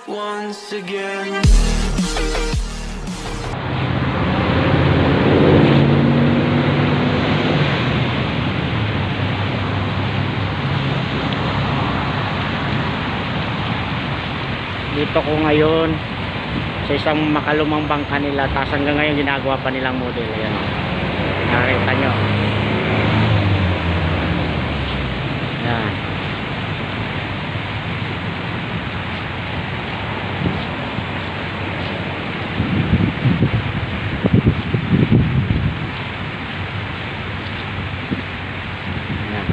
once again. Dito ko ngayon sa isang makalumang bangka nila, tapos hanggang ngayon ginagawa pa nilang model. Ayan, nakita nyo. Ayan. Ayan.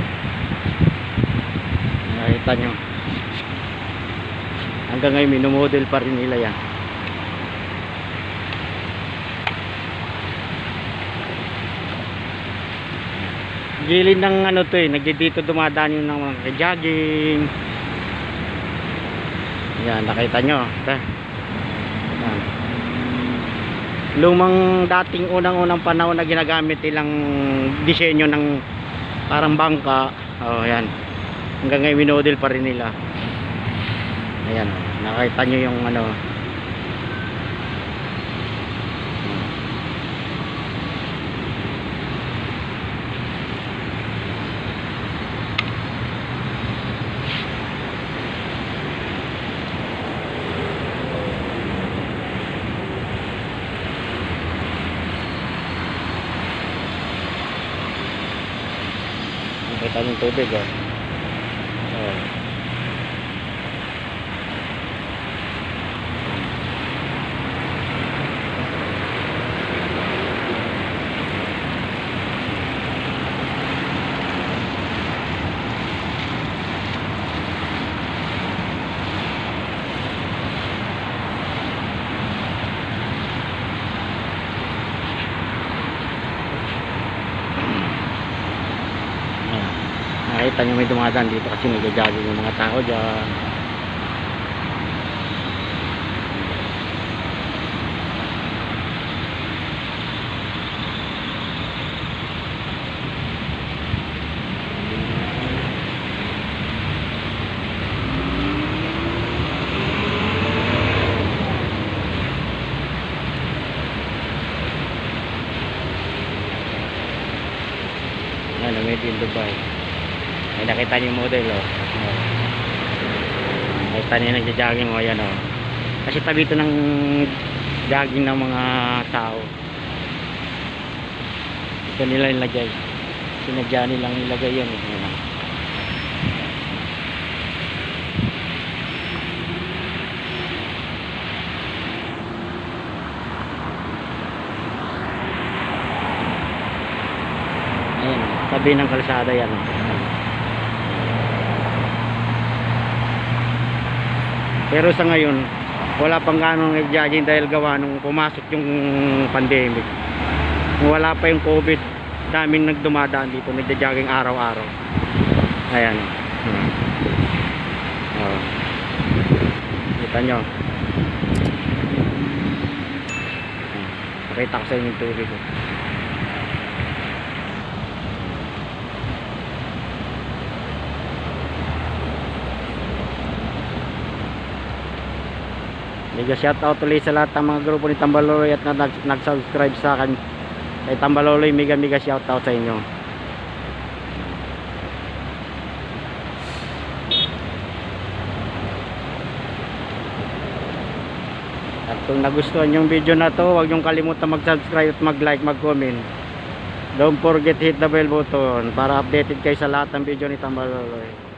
Nakita nyo, hanggang ngayon minumodel pa rin nila yan. Gilid ng ano to dito dumadaan yung ng mga jogging. Yan, nakita nyo. Yan. Lumang dating unang panahon na ginagamit nilang disenyo ng parang bangka. Oh, yan. Hanggang ngayon minodel pa rin nila. Ayan, nakita nyo yung ano. Nakita nyo yung tubig, oh. Oh. Nakita nyo may dumadaan dito kasi nag-jogging yung mga tao dyan. Ano, made in Dubai. Ay, nakita niyo yung model, oh. Nakita niyo nagja-jogging, oh, yan, oh. Kasi tabi ito ng jogging ng mga tao. Ito nila nilagay. Sinadya nilang nilagay yan, oh. Yan, oh. Ayan, tabi ng kalsada yan, oh. Pero sa ngayon wala pang ganong nag-jogging dahil gawa nung pumasok yung pandemic. Wala pa yung COVID, daming nagdumadaan dito, nagja-jogging araw-araw. Ayan. Oh. Kita nyo. Pakita ko sa inyo yung tubig, oh. Mega shoutout ulit sa lahat ng mga grupo ni Tambaloloy at nag-subscribe sa akin kay Tambaloloy. Mega shoutout sa inyo. At kung nagustuhan yung video na to, huwag niyong kalimutan mag-subscribe at mag-like, mag-comment. Don't forget hit the bell button para updated kayo sa lahat ng video ni Tambaloloy.